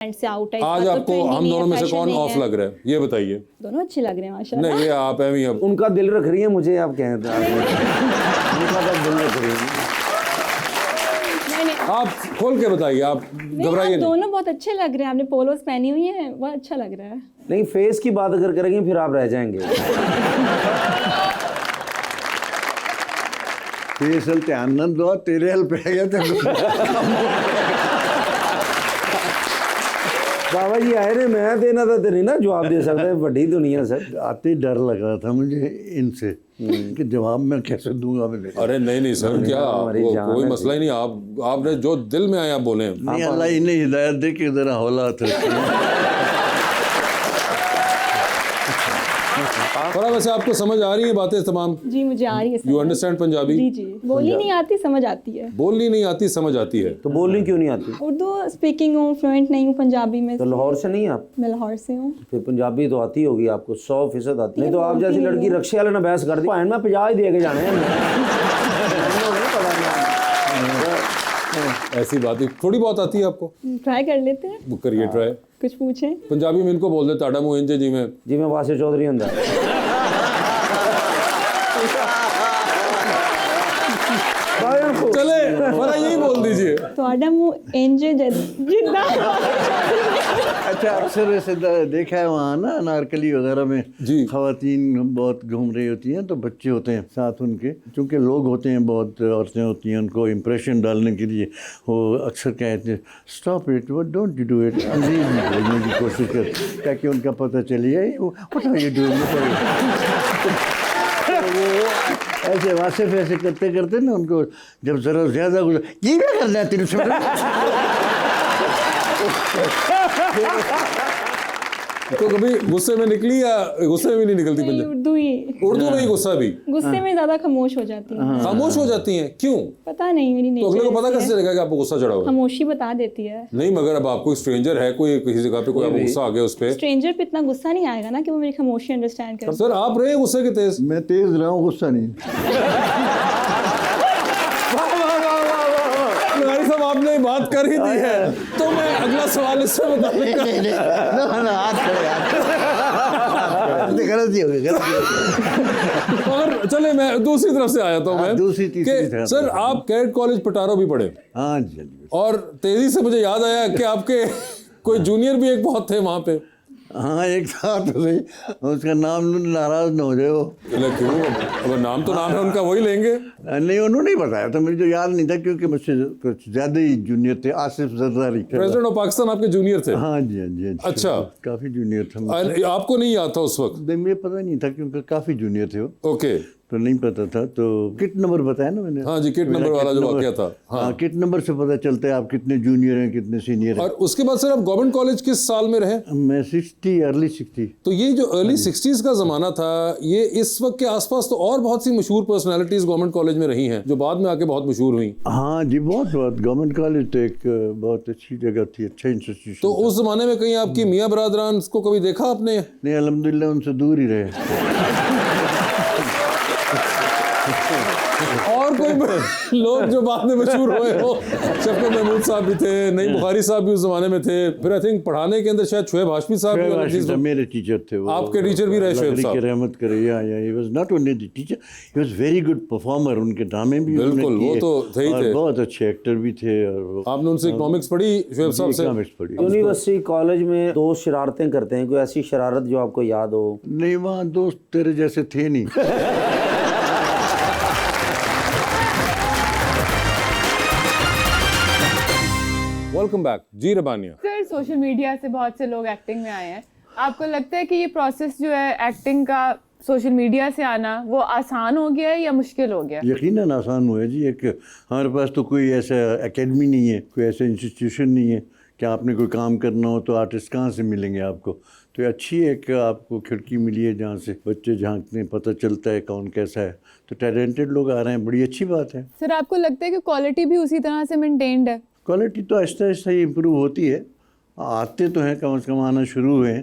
سے آؤٹ ہے. آج آپ کو ہم دونوں میں سے کون آف لگ رہا ہے یہ بتائیے؟ دونوں اچھے لگ رہے ہیں ماشاءاللہ. نہیں یہ آپ ہیں اب ان کا دل رکھ رہی ہیں مجھے آپ کہیں ان کا دل رکھ رہی ہیں. آپ کھول کے بتائیے, آپ گھبرائیے نہیں. دونوں بہت اچھے لگ رہے ہیں, آپ نے پولوز پہنی ہوئی ہیں, بہت اچھا لگ رہا ہے. نہیں فیس کی بات اگر کریں گے پھر آپ رہ جائیں گے. فیس ہل ਧਿਆਨ ਨਾ ਦੋ ਤੇਰੇ ਹਲ ਪੈ ਗਿਆ ਤੇ بابا جی آئے نے میں دینا تھا تو نہیں نا جواب دے سکتا, بڑی دنیا سے آتے ڈر لگ رہا تھا مجھے ان سے کہ جواب میں کیسے دوں گا. ارے نہیں سر, کیا کوئی مسئلہ ہی نہیں, آپ نے جو دل میں آیا بولیں. نہیں اللہ انہیں ہدایت دے کہ ذرا حولا تھا. تھوڑا ویسے آپ کو سمجھ آ رہی ہیں باتیں تمام؟ جی مجھے آ رہی ہے. You understand Punjabi? جی جی, بولنی نہیں آتی سمجھ آتی ہے. بولنی نہیں آتی سمجھ آتی ہے. تو بولنی کیوں نہیں آتی؟ اردو اسپیکنگ ہوں, فلوئنٹ نہیں ہوں پنجابی میں. تو لاہور سے نہیں آپ؟ میں لاہور سے ہوں. پھر پنجابی تو آتی ہوگی آپ کو 100% آتی. نہیں تو آپ جیسی لڑکی رکشے والے نہ بحث کر دی میں 50 دے کے جانے ہیں. ایسی بات ہے, تھوڑی بہت آتی ہے آپ کو؟ ٹرائی کر لیتے ہیں. کریے ٹرائی. کچھ پوچھیں پنجابی میں ان کو بول دیں تاڑا منہ انجے جی میں واسع چودھری ہوں. چلے فرا یہی بول دیجئے. تھوڑا منہ انجے جدہ. اچھا اکثر ایسے دیکھا ہے وہاں نا انارکلی وغیرہ میں خواتین بہت گھوم رہی ہوتی ہیں تو بچے ہوتے ہیں ساتھ ان کے, چونکہ لوگ ہوتے ہیں بہت عورتیں ہوتی ہیں ان کو امپریشن ڈالنے کے لیے وہ اکثر کہتے ہیں stop it what don't you do it, انگریزی میں بولنے کی کوشش کرتے تاکہ ان کا پتہ چلے وٹ آر یو ڈوئنگ. ایسے واصف ایسے کرتے کرتے نا ان کو جب ذرا زیادہ یہ کیا کرنا ہے تین سو تو کبھی غصے میں نکلی یا غصے میں بھی نہیں نکلتی اردو اردو میں ہی غصہ بھی؟ غصے میں زیادہ خاموش ہو جاتی ہیں. خاموش ہو جاتی ہیں کیوں پتہ نہیں, میری تو اگلے نیچر کو پتہ کیسے چلے گا کہ آپ کو غصہ چڑھا ہوا ہے؟ خاموشی بتا دیتی ہے. نہیں مگر اب آپ کو اسٹرینجر ہے کوئی کسی جگہ پہ کوئی آپ کو غصہ آ گیا اس پہ, اسٹرینجر پہ اتنا غصہ نہیں آئے گا نا کہ وہ میری خاموشی انڈرسٹینڈ کرے. سر آپ رہے غصے کے تیز؟ میں تیز رہا ہوں, غصہ نہیں. لغاری صاحب آپ نے بات کر ہی دی ہے تو میں اگلا سوال اس سے متعلق غلطی ہو گئی. اور چلے میں دوسری طرف سے آیا تھا میں دوسری کہ تیسری سر آپ کیڈ کالج پٹارو بھی پڑھے. ہاں جی, اور تیزی سے مجھے یاد آیا کہ آپ کے کوئی جونیئر بھی ایک بہت تھے وہاں پہ. ہاں ایک تھا تو صحیح, اس کا نام ناراض نہ ہو جائے وہ. کیوں, اب نام تو نام ہے ان کا, وہی لیں گے. نہیں انہوں نے بتایا تھا, مجھے یاد نہیں تھا کیونکہ مجھ سے کچھ زیادہ ہی جونیئر تھے. آصف زرداری پریزیڈنٹ آف پاکستان آپ کے جونیئر تھے؟ ہاں جی, ہاں جی. اچھا کافی جونیئر تھا. آپ کو نہیں یاد تھا اس وقت؟ مجھے پتہ نہیں تھا کیونکہ کافی جونیئر تھے وہ. اوکے, تو نہیں پتہ تھا. تو کٹ نمبر بتایا نا میں نے. ہاں جی, کٹ نمبر والا جو واقعہ تھا. ہاں کٹ نمبر سے پتہ چلتا ہے آپ کتنے جونیئر ہیں کتنے سینئر ہیں. اور اس کے بعد سر آپ گورنمنٹ کالج کس سال میں رہے؟ میں 60 ارلی 60. تو یہ جو ارلی 60s کا زمانہ تھا, یہ اس وقت کے آس پاس تو اور بہت سی مشہور پرسنالٹیز گورنمنٹ کالج میں رہی ہیں جو بعد میں آ کے بہت مشہور ہوئیں. ہاں جی, بہت گورنمنٹ کالج تو ایک بہت اچھی جگہ تھی, اچھا انسٹیٹیوشن. تو اس زمانے میں کہیں آپ کی میاں برادران کو کبھی دیکھا آپ نے؟ نہیں الحمدللہ ان سے دور ہی رہے. اور کوئی لوگ جو بعد میں مشہور ہوئے ہو؟ شفقت محمود صاحب بھی تھے, نعیم بخاری صاحب بھی اس زمانے میں تھے, پھر آئی تھنک پڑھانے کے اندر شاید شعیب ہاشمی صاحب بھی میرے ٹیچر تھے. آپ کے ٹیچر بھی رہے شعیب صاحب؟ رحمت کرے. He was not only the teacher, he was very good performer. ان کے ڈرامے بھی بالکل, وہ تو تھے ہی تھے, بہت اچھے ایکٹر بھی تھے. اور آپ نے ان سے اکنامکس پڑھی شعیب صاحب سے؟ یونیورسٹی کالج میں دوست شرارتیں کرتے ہیں, کوئی ایسی شرارت جو آپ کو یاد ہو؟ نہیں وہاں دوست تیرے جیسے تھے نہیں. Welcome back. جی ربانیہ. سر سوشل میڈیا سے بہت سے لوگ ایکٹنگ میں آئے ہیں, آپ کو لگتا ہے کہ یہ پروسیس جو ہے ایکٹنگ کا سوشل میڈیا سے آنا وہ آسان ہو گیا ہے یا مشکل ہو گیا؟ یقیناً آسان ہوا ہے جی. ایک ہمارے پاس تو کوئی ایسا اکیڈمی نہیں ہے, کوئی ایسا انسٹیٹیوشن نہیں ہے کہ آپ نے کوئی کام کرنا ہو تو آرٹسٹ کہاں سے ملیں گے آپ کو. تو اچھی ایک آپ کو کھڑکی ملی ہے جہاں سے بچے جھانکتے ہیں, پتہ چلتا ہے کون کیسا ہے. تو ٹیلنٹڈ لوگ آ رہے ہیں, بڑی اچھی بات ہے. سر آپ کو لگتا ہے کہ کوالٹی بھی اسی طرح سے مینٹینڈ ہے؟ کوالٹی تو آہستہ آہستہ ہی امپروو ہوتی ہے. آتے تو ہیں, کم از کم آنا شروع ہوئے ہیں,